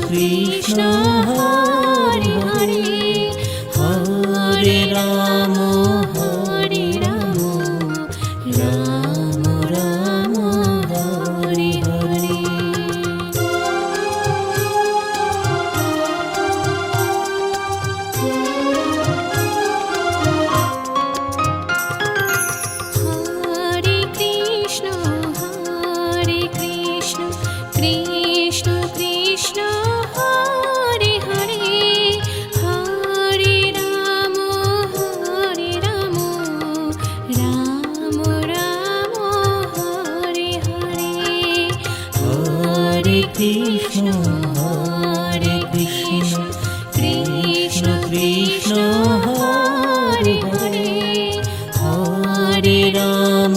Krishna Hare Hare, Hare Ram Ram Ram Hare Hare. Hare Krishna Krishna Krishna Hare Hare, Hare Ram Ram Ram Hare Hare. Hare Krishna Krishna Krishna Hare Hare, Hare Ram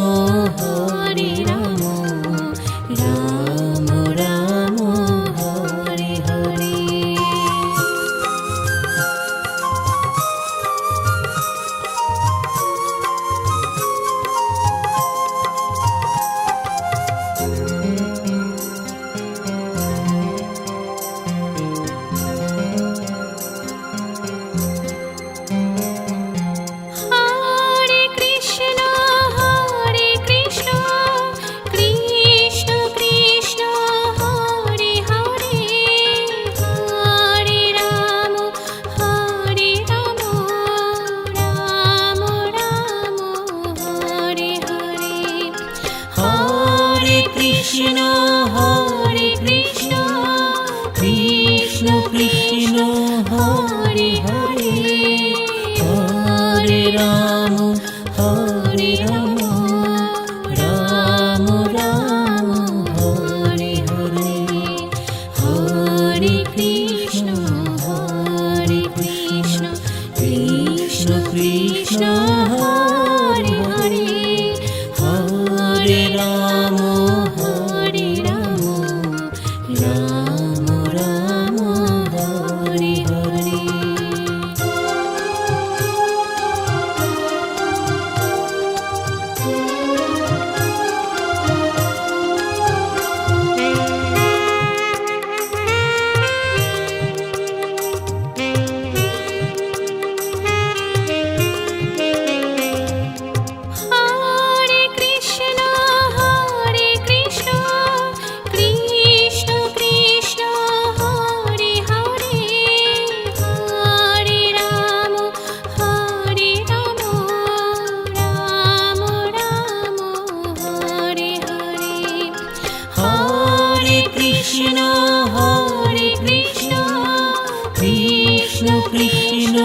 Ram Ram Hare Hare. Hare Krishna Krishna Krishna Hare Hare, Hare Ram Ram Ram Hare Hare. Hare Krishna Krishna Krishna Hare Hare, Hare Ram Ram Ram Hare Hare. Hare Krishna Krishna Krishna Hare Hare, Hare Ram Ram Ram Hare Hare. Hare Krishna Krishna Krishna Hare Hare, Hare Ram Ram Ram Hare Hare. Hare Krishna Krishna Krishna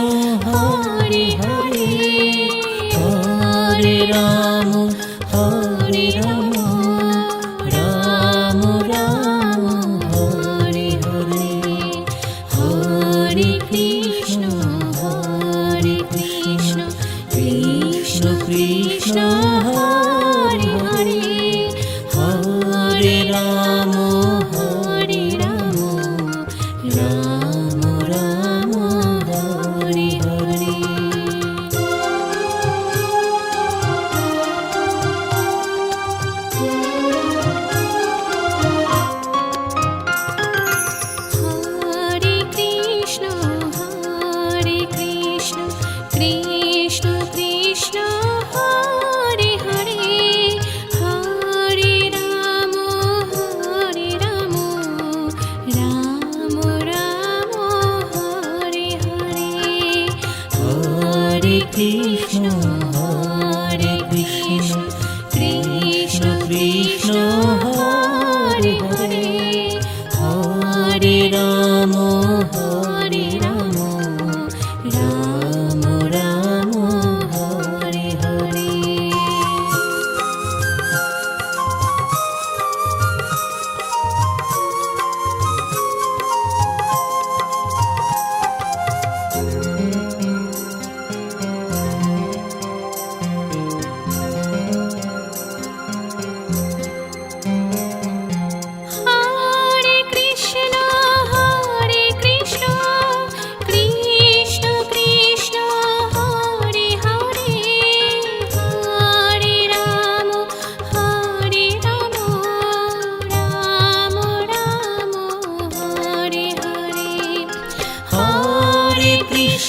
Hare Hare, Hare Ram Ram Ram Hare Hare. Hare Krishna Krishna Krishna Hare Hare, Hare Ram Ram Ram Hare Hare. Hare Krishna Krishna Krishna Hare Hare, Hare Ram Ram Ram Hare Hare. Hare Krishna Krishna Krishna Hare Hare, Hare Ram Ram Ram Hare Hare.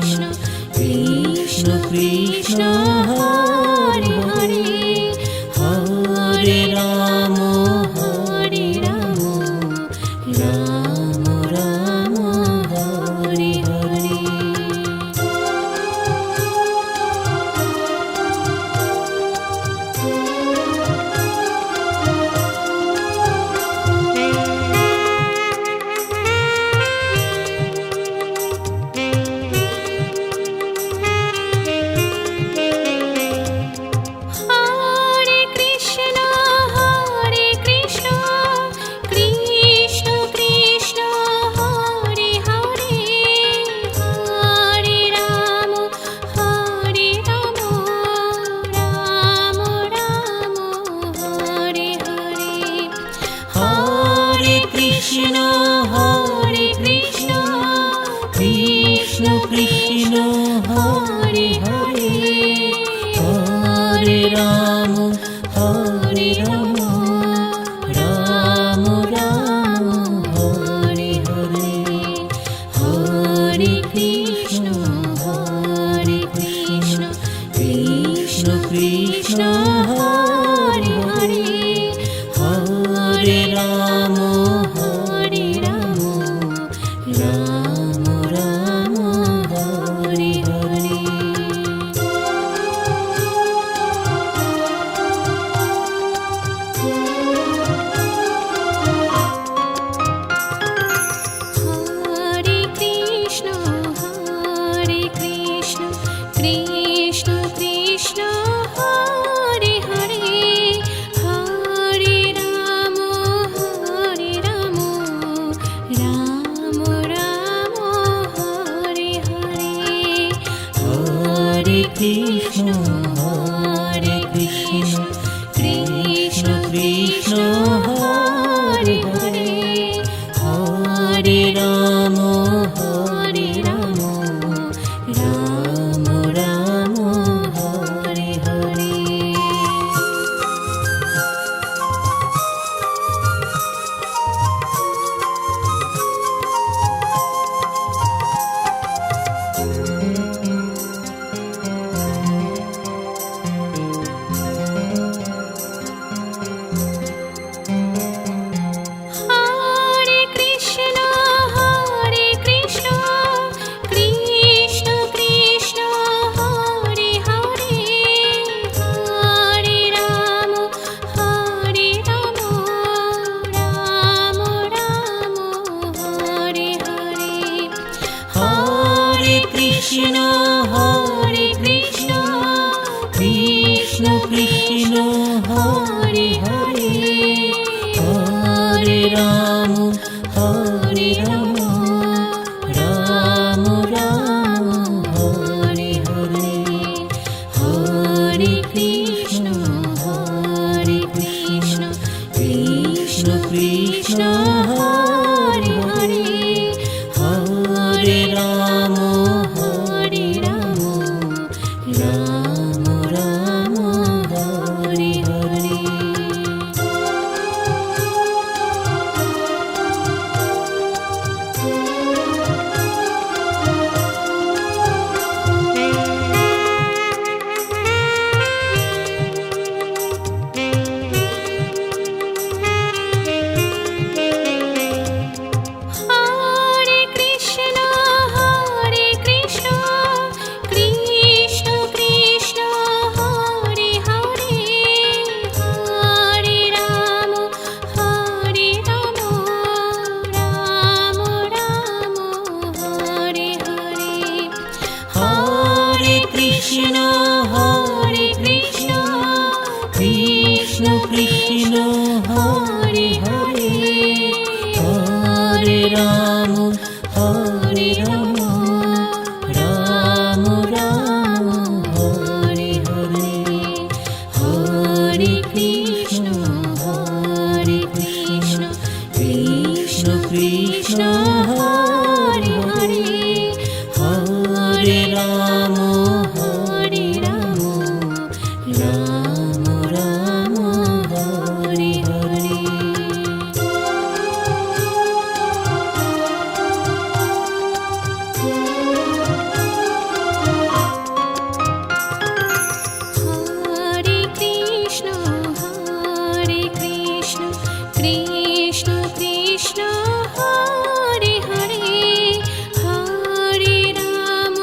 Krishna Krishna Krishna Hare Hare Hare Ram Ram Ram Hare Hare. Hare Krishna Krishna Krishna Hare Hare Hare Ram Ram Ram Hare Hare. Hare Krishna Krishna Krishna Hare Hare Hare Ram Ram Ram Hare Hare. Hare Krishna Krishna Hare Hare Hare Ram Hare Ram Ram Ram Hare Hare Hare Krishna Krishna Krishna Hare Hare Hare Ram Ram Ram Hare Hare Hare Krishna Krishna Krishna Hare Hare Hare Ram Ram Ram Hare Hare Hare Krishna Krishna Krishna Hare Hare Hare Ram Ram Ram Hare Hare Hare Krishna Krishna Krishna Hare Hare Hare Ram Ram Ram Hare Hare Hare Krishna Krishna Krishna Hare Hare Hare Ram Ram Ram Hare Hare Hare Krishna Krishna Krishna Hare Hare Hare Ram Ram Ram Hare Hare Hare Krishna Krishna Krishna Hare Hare Hare Ram Ram Ram Hare Hare Hare Krishna Krishna Krishna Hare Hare Hare Ram Ram Ram Hare Hare Hare Krishna Krishna Krishna Hare Hare Hare Ram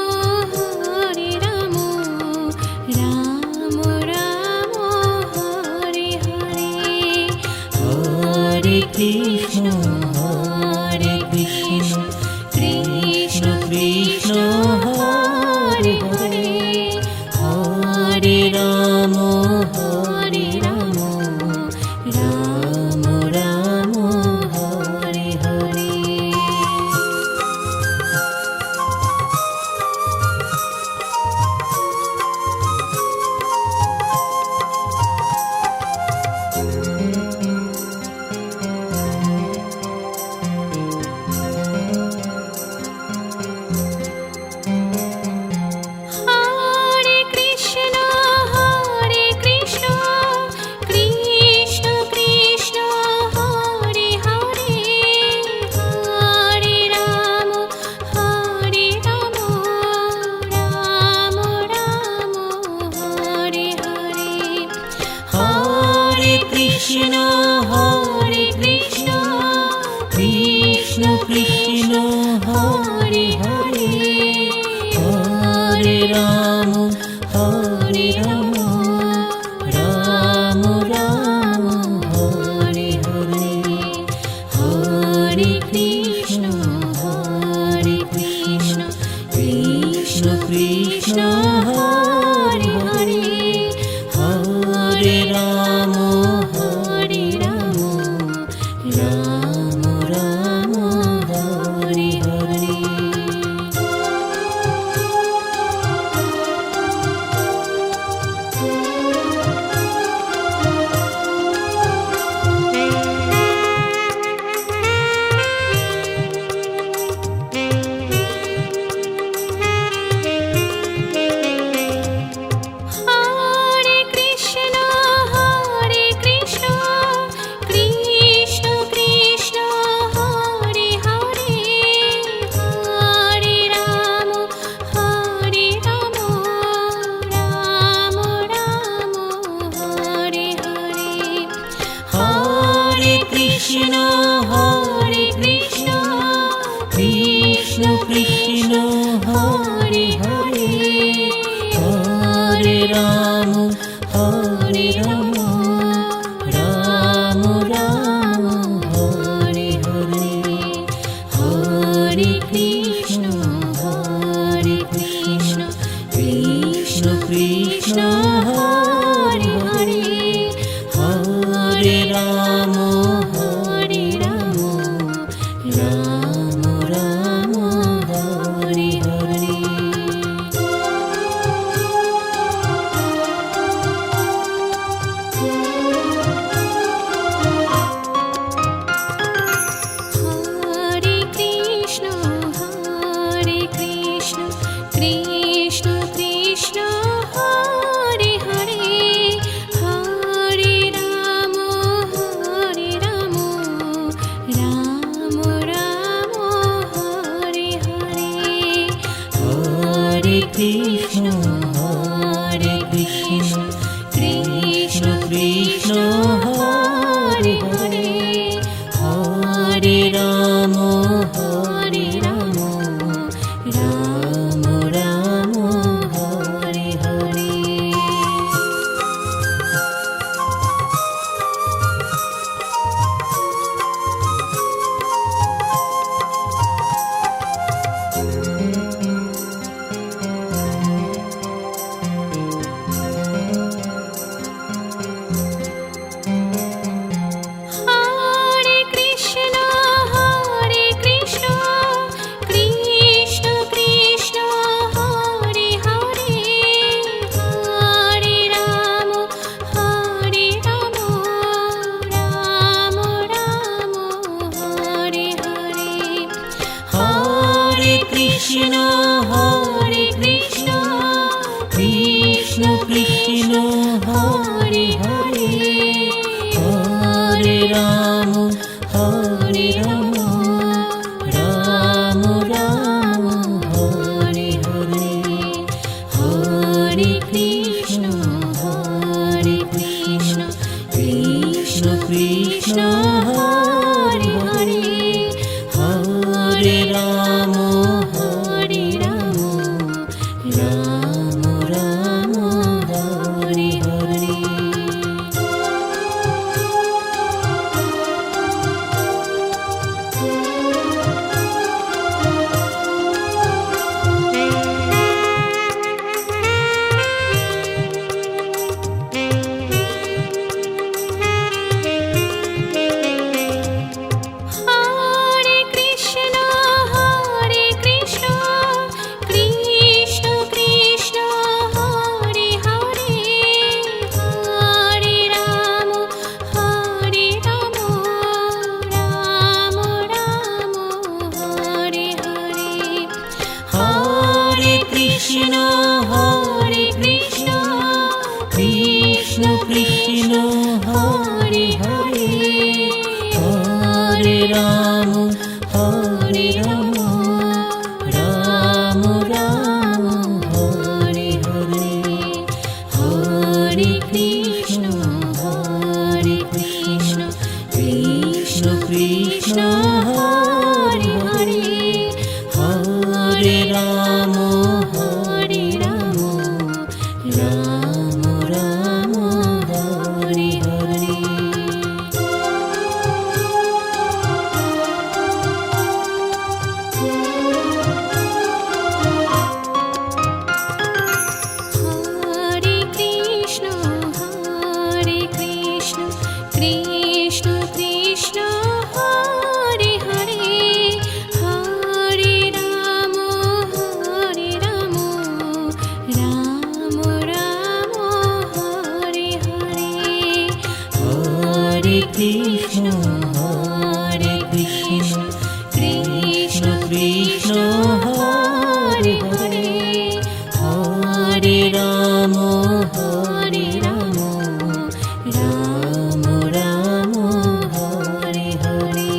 Krishna Hare Hare, Hare Ram Ram Ram Hare Hare. Krishna Hare Krishna, Krishna Krishna Hare Hare, Hare Ram Ram Ram Hare Hare, Hare Krishna Krishna Krishna Hare Hare, Hare Ram Ram Ram Hare Hare. Hare Krishna Krishna Krishna Hare Hare, Hare Ram Ram Ram Hare Hare, Hare Krishna Krishna Krishna Hare Hare, Hare Ram Ram Ram Hare Hare. Hare Krishna Krishna Krishna Hare Hare, Hare Ram Ram Ram Hare Hare, Hare Krishna Krishna Krishna Hare Hare, Hare Ram Ram Ram Hare Hare, Hare Krishna Krishna Krishna Hare Hare, Hare Ram Ram Ram Hare Hare. Hare Krishna Krishna Krishna Hare Hare, Hare Ram Ram Ram Hare Hare, Hare Krishna Krishna Krishna Hare Hare, Hare Ram Ram Ram Hare Hare, Hare Krishna Krishna Krishna Hare Hare, Hare Ram Ram Ram Hare Hare. Krishna Hare Krishna Krishna Krishna Hare Hare Hare Ram Ram Ram Hare Hare.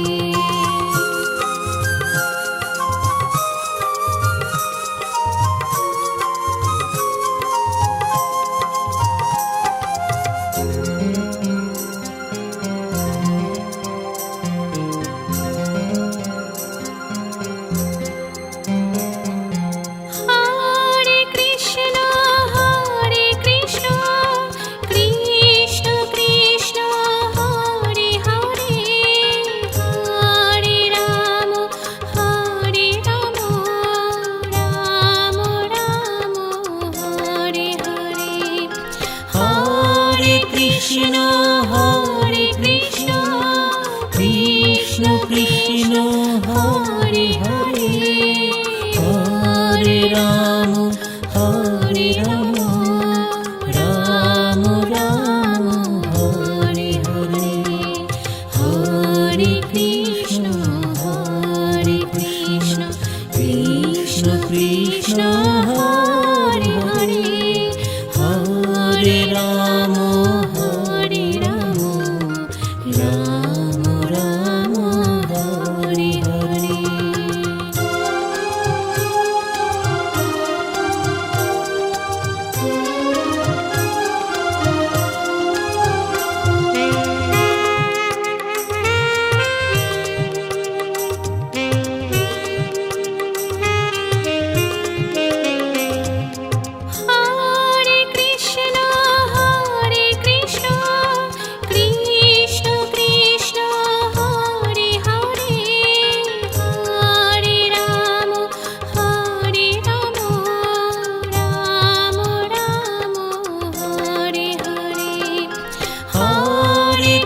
Krishna Hare Krishna Krishna Krishna Hare Hare Hare Ram Ram Ram Hare Hare Hare Krishna Krishna Krishna Hare Hare Hare Ram Ram Ram Hare Hare.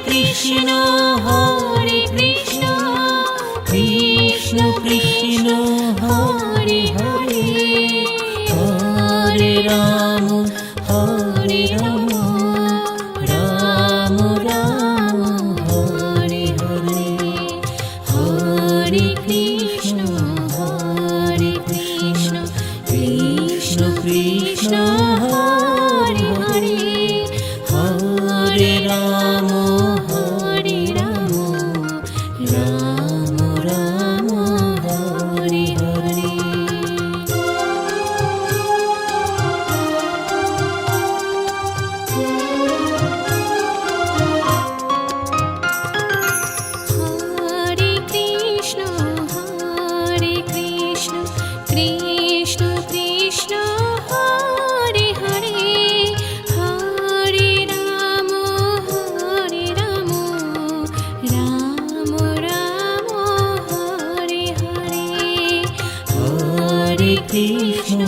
Krishna Hare Krishna Krishna Krishna Hare Hare Hare Ram Ram Ram Hare Hare Hare Krishna Krishna Krishna Hare Hare Hare Ram Ram Ram Hare Hare. Hare Krishna Krishna Krishna Hare Hare Hare Ram Ram Ram Hare Hare Hare Krishna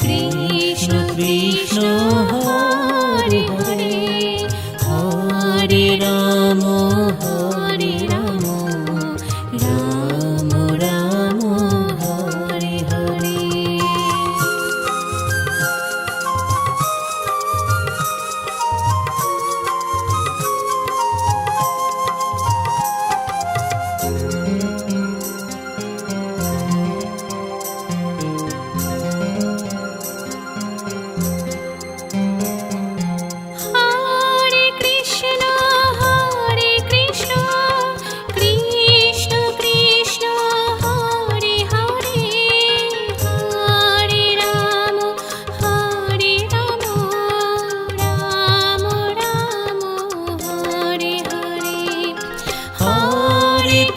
Krishna Krishna Hare Hare Hare Ram Ram Ram Hare Hare.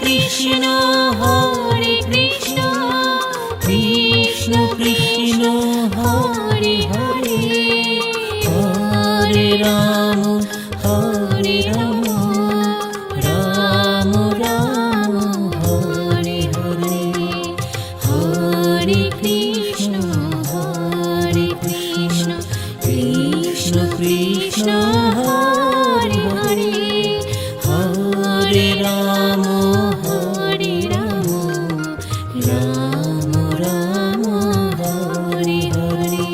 Krishna Hare Krishna Krishna Krishna Hare Hare Hare Ram Ram Ram Hare Hare Hare Krishna Krishna Krishna Hare Hare Hare Ram Ram Ram Hare Hare.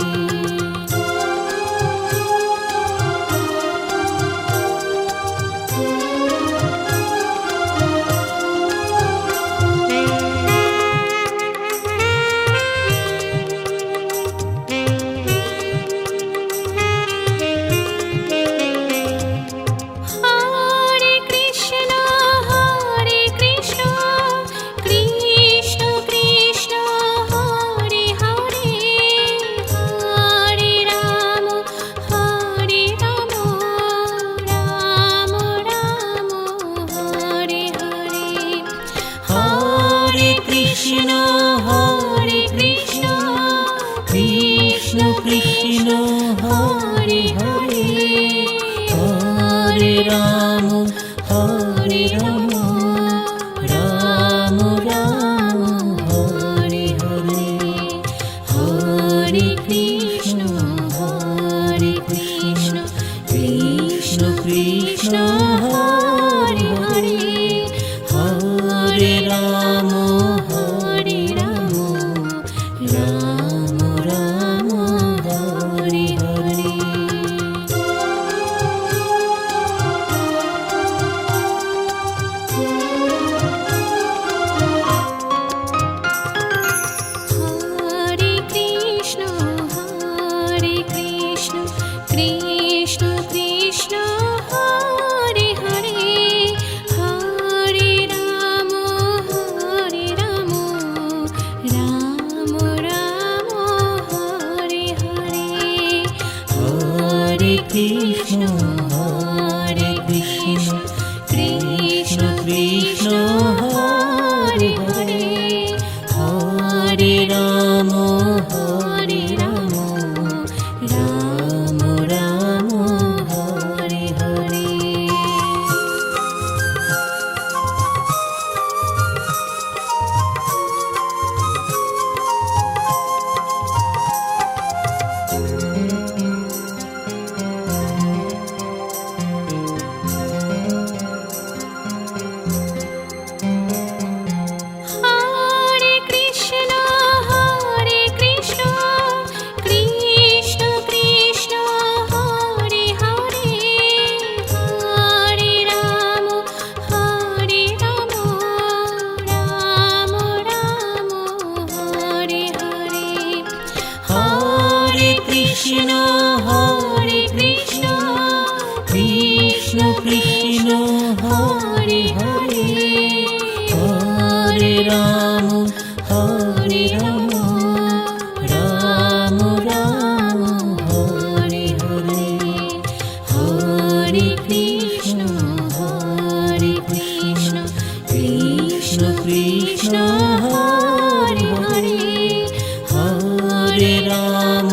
Krishna Hare Krishna Krishna Krishna Hare Hare Hare Ram Ram Ram Hare Hare. Krishna Hare Krishna Krishna Krishna Hare Hare Hare Ram Ram Ram Hare Hare Hare Krishna Krishna Krishna Hare Hare Hare Ram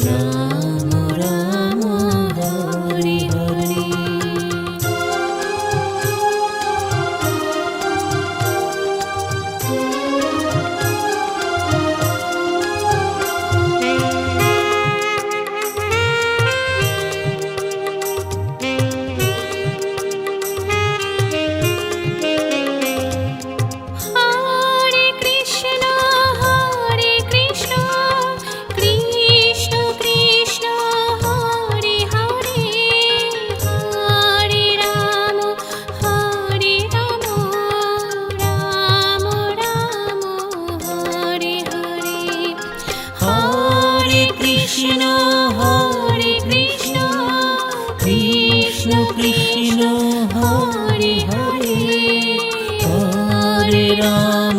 Ram Ram Hare Hare. Krishna Hare Krishna Krishna Krishna Hare Hare Hare Ram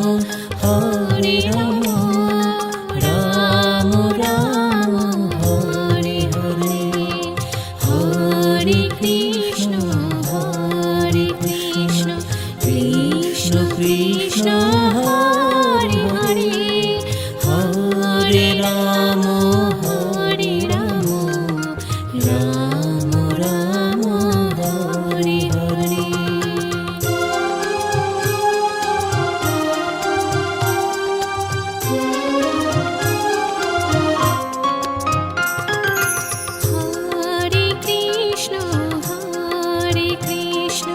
Ram Ram Hare Hare Hare Krishna Krishna Krishna Hare Hare Hare Ram Ram Ram Hare Hare. Hare Krishna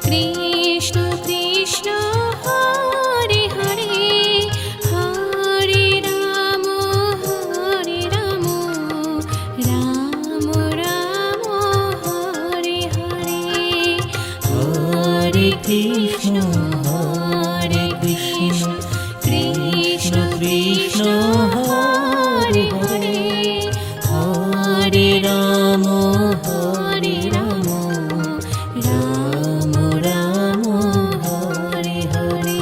Krishna Krishna Hare Hare Hare Ram Ram Ram Hare Hare Hare Krishna Krishna Krishna Hare Hare Hare Ram Ram Ram Hare Hare.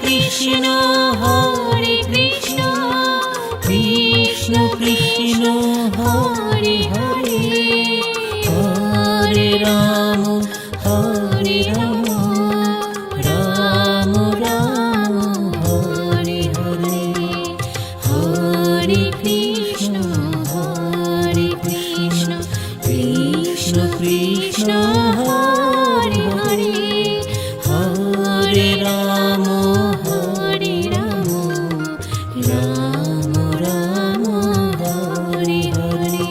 Krishna Hare Krishna Krishna Krishna Hare Hare Hare Ram Ram Ram Hare Hare Hare Krishna Krishna Krishna Hare Hare Hare Ram Ram Ram Hare Hare.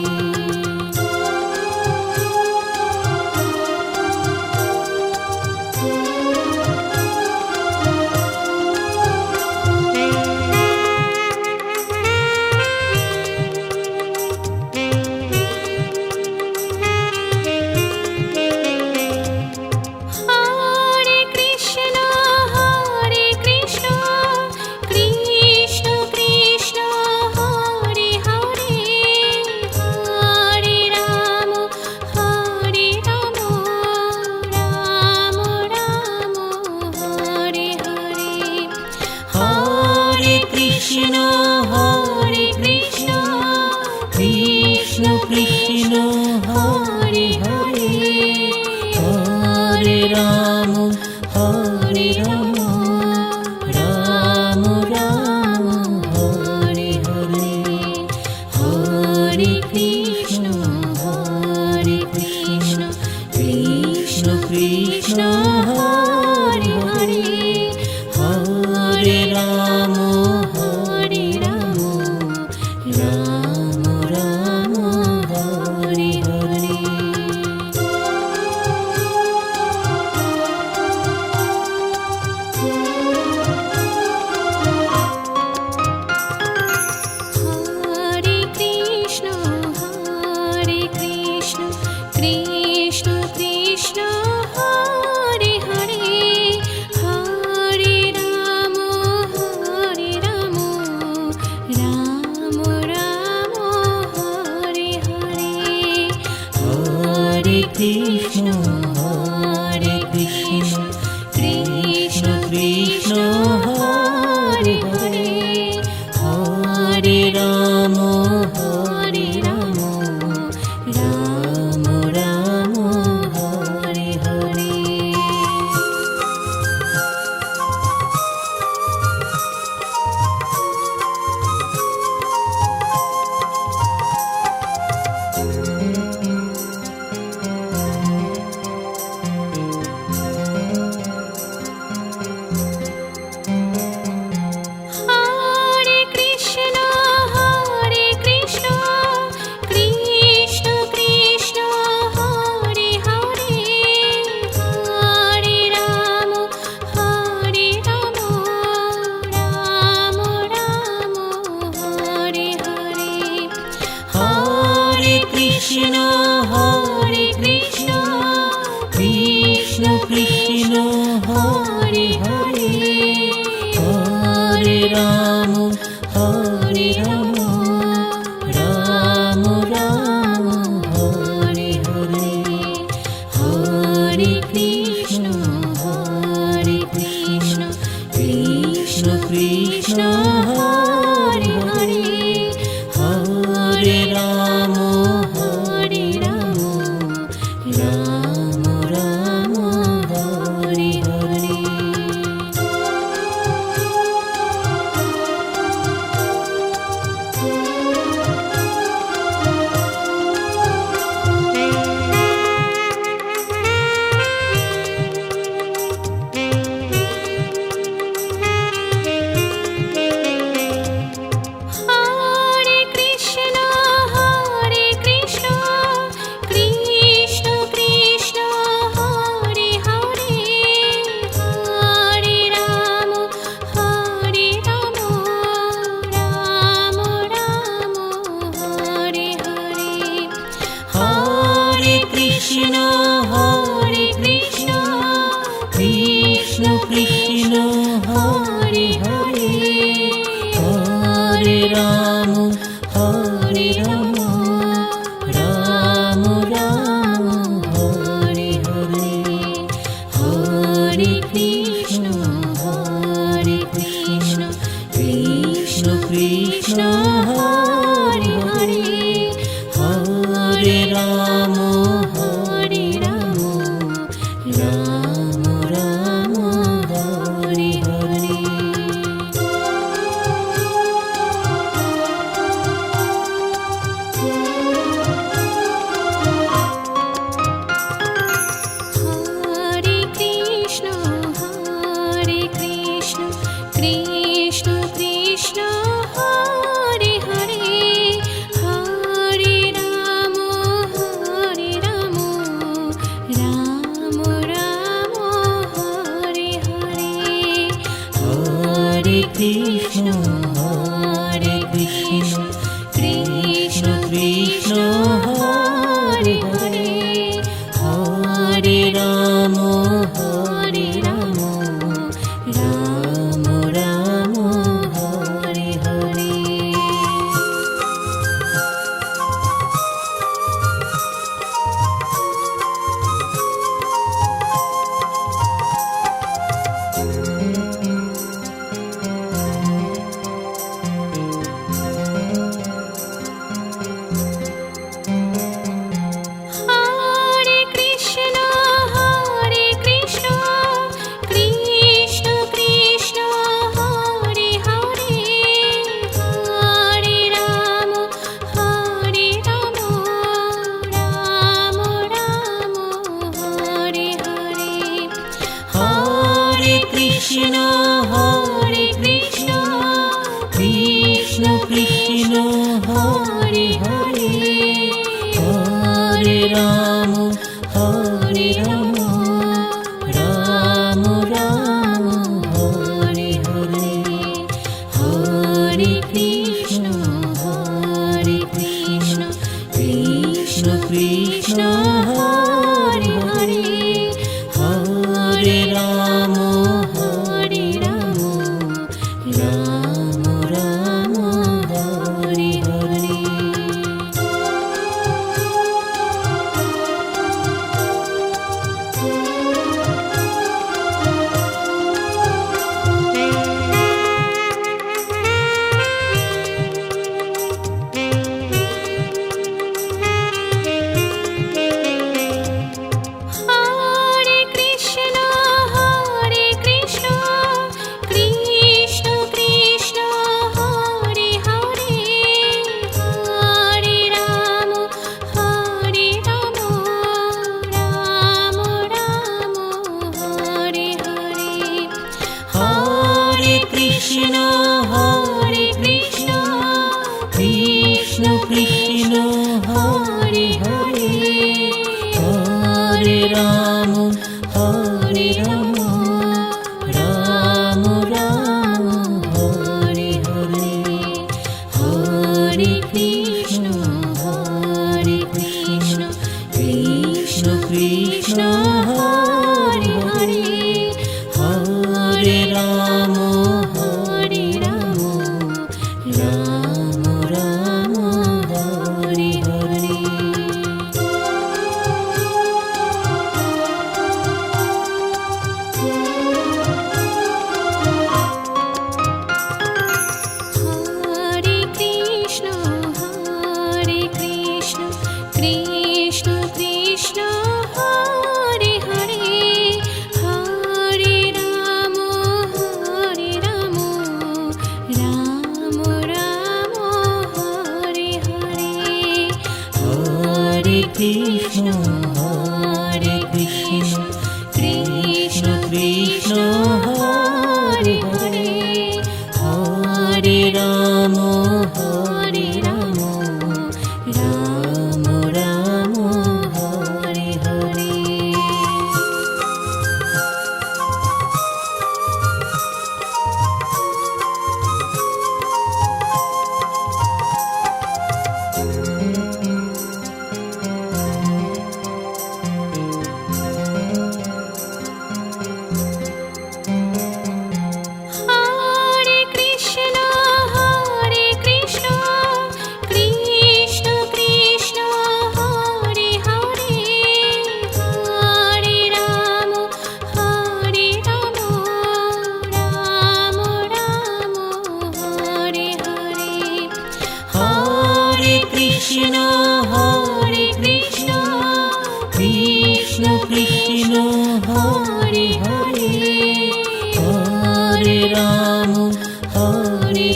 Ram Ram Hare Hare. Hare Krishna Krishna Krishna Hare Hare, Hare Ram Ram Ram Hare Hare. Hare Krishna Krishna Krishna Hare Hare, Hare Ram Ram Ram Hare Hare. Hare Hare Hare Ram Hare Ram Ram Ram Hare Hare Hare Krishna Krishna Krishna Hare Hare Hare Ram Ram Ram Hare Hare. Hare Krishna Krishna Krishna Hare Hare Hare Ram Ram Ram Hare Hare Hare Krishna Krishna Krishna Hare Hare Hare Ram Ram Ram Hare Hare Hare Krishna Krishna Krishna Hare Hare Hare Ram Ram Ram Hare Hare. Hare Krishna Krishna Krishna Hare Hare Hare Ram Ram Ram Hare Hare Hare Krishna Krishna Krishna Hare Hare Hare Ram Ram Ram Hare Hare. Hare Krishna Krishna Krishna Hare Hare Hare Ram Ram Ram Hare Hare Hare Krishna Krishna Krishna Hare Hare Hare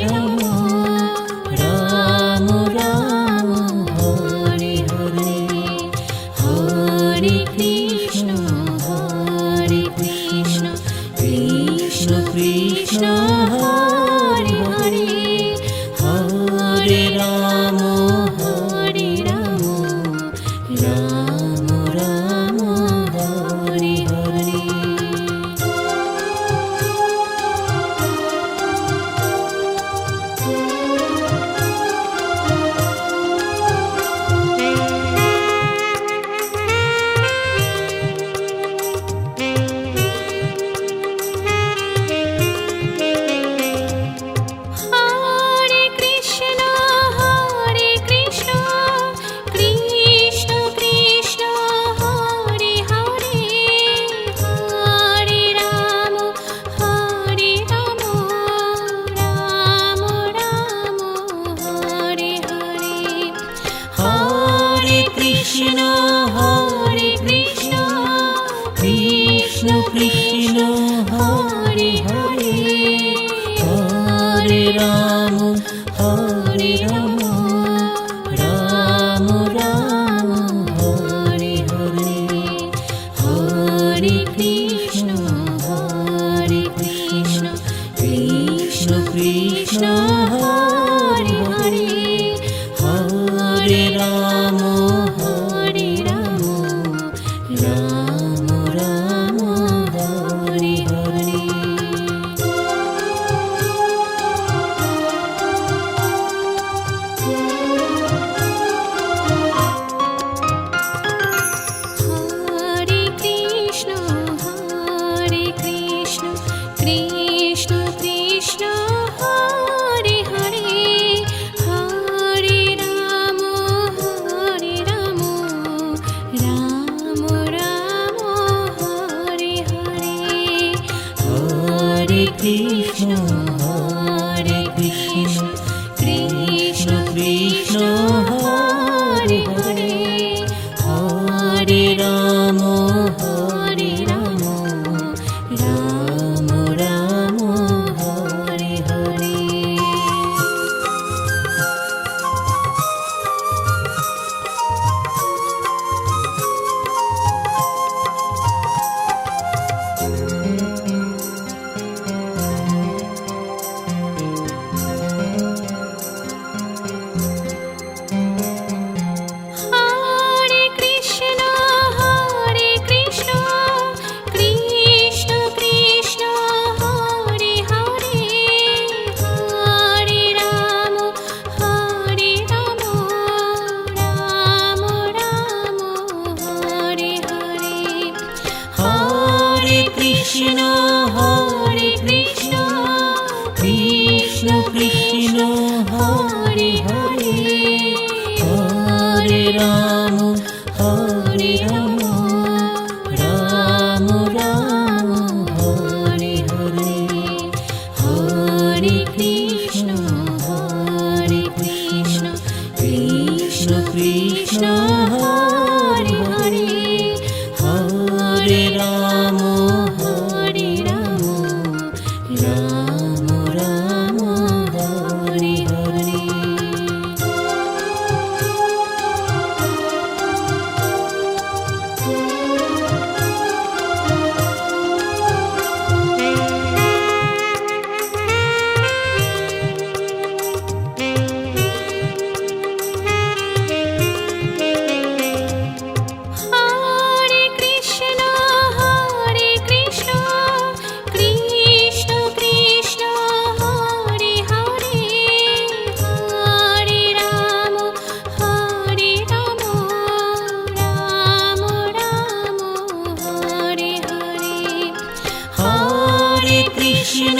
Ram Ram Ram Hare Hare Hare Krishna Krishna Krishna Hare Hare Hare Ram Krishna Hare Hare, Hare Ram Ram Ram Hare Hare. Hare Krishna Krishna Krishna Hare Hare, Hare Ram Ram Ram Hare Hare. Hare Krishna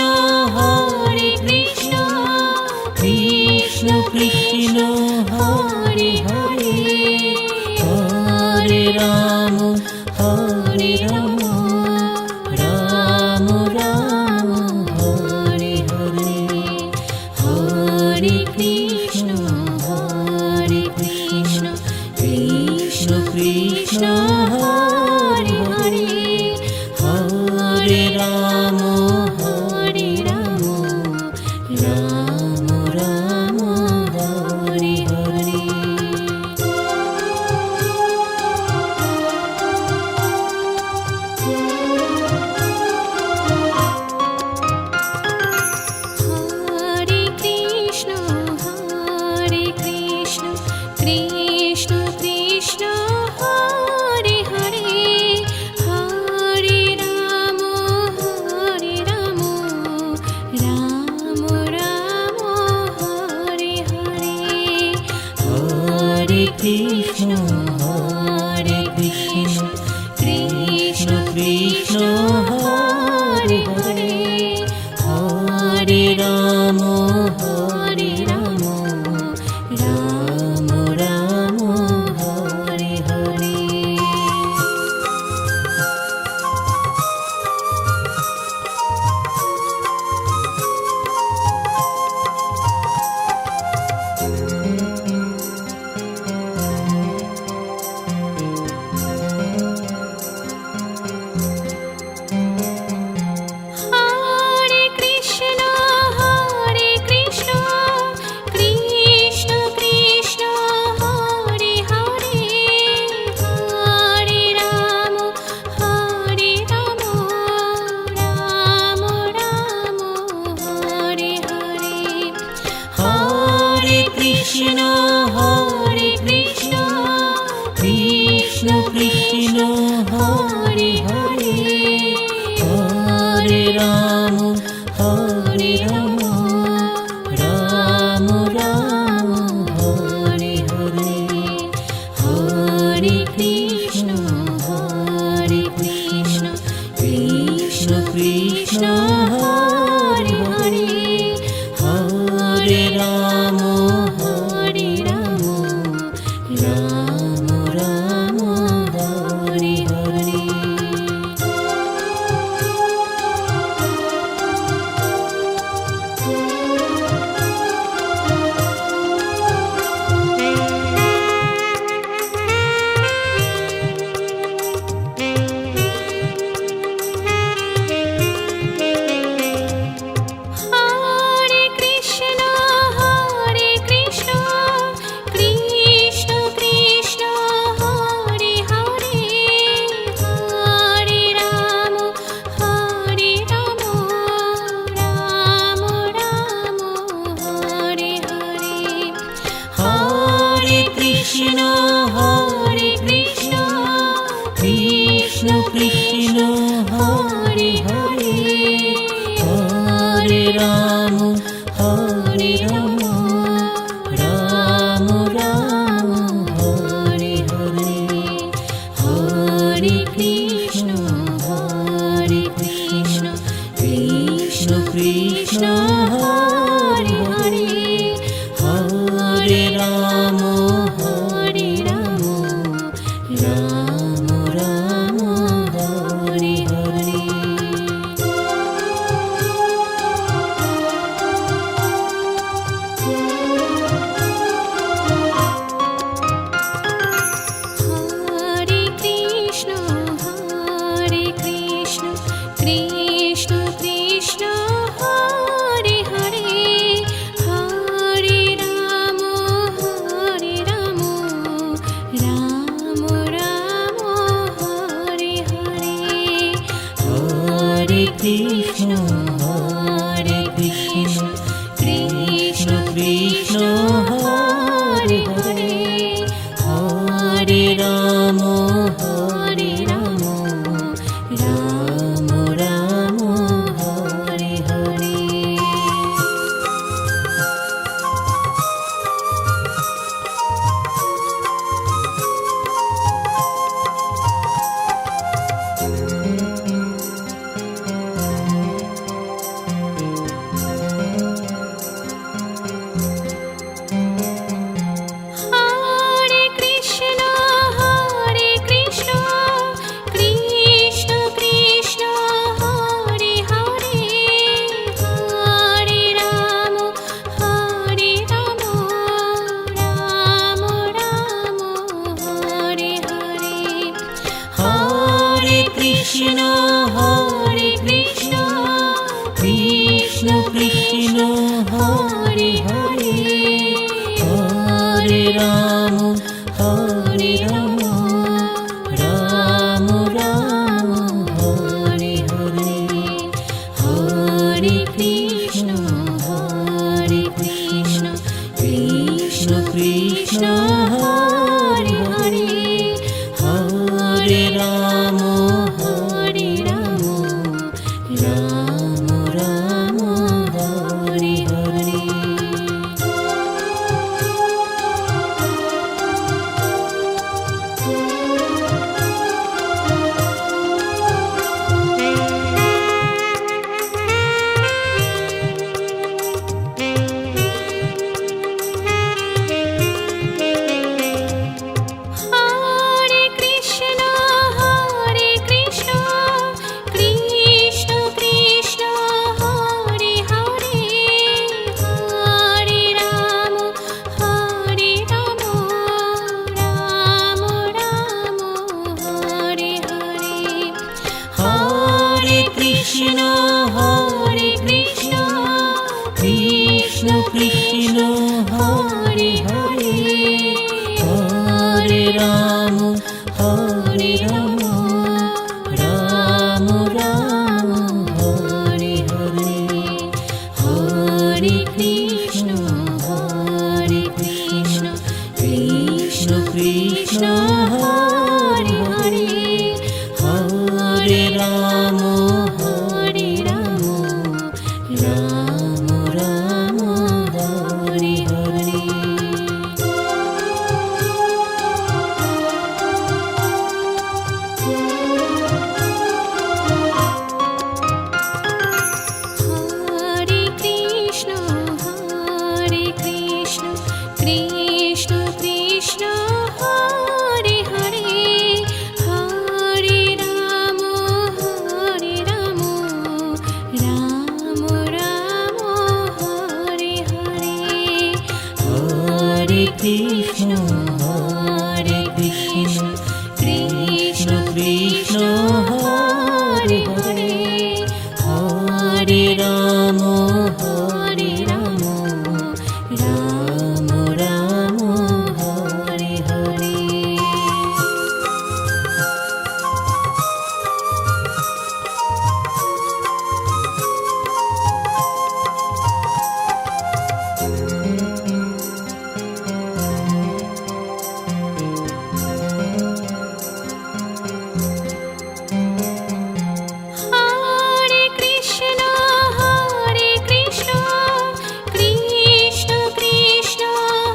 Krishna Krishna Hare Hare, Hare Ram Ram Ram Hare Hare. Hare Krishna Krishna Krishna Hare Hare, Hare Ram Ram Ram Hare Hare. Hare Krishna Krishna Krishna Hare Hare, Hare Ram Ram Ram Hare Hare. Hare Krishna Krishna Krishna Hare Hare, Hare Ram Ram Ram Hare Hare. Hare Hare Hare Ram Hare Ram Ram Ram Hare Hare Hare Krishna Krishna Krishna Hare Hare Hare Ram Ram Ram Hare Hare Hare Krishna Krishna Krishna Hare Hare Hare Ram Ram Ram Hare Hare Hare Krishna Krishna Krishna Hare Hare Hare Ram Ram Ram Hare Hare Hare Krishna Krishna Krishna Hare Hare Hare Ram Ram Ram Hare Hare Hare Krishna Krishna Krishna Hare Hare Hare Ram Ram Ram Hare Hare Hare Krishna Krishna Krishna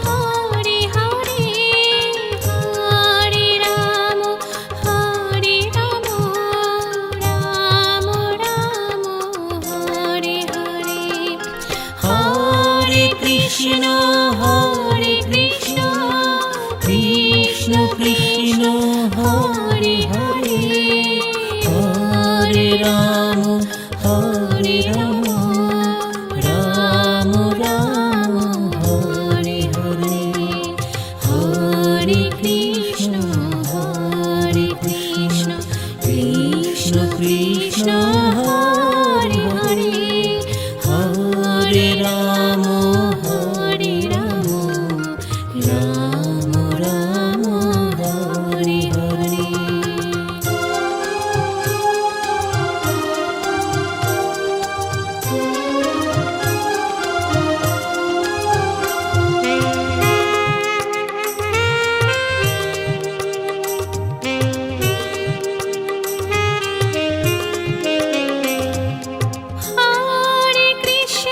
Hare Hare Hare Ram Ram Ram Hare Hare Hare Krishna Krishna Krishna Hare Hare Hare Ram Ram Ram Hare Hare Hare Krishna Krishna Krishna Hare Hare Hare Ram Ram Ram Hare Hare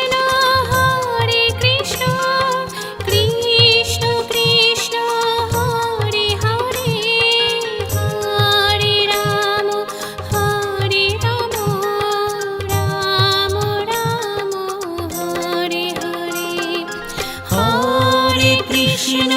Hare Krishna Krishna Krishna Hare Hare Hare Ram Ram Ram Hare Hare Hare Krishna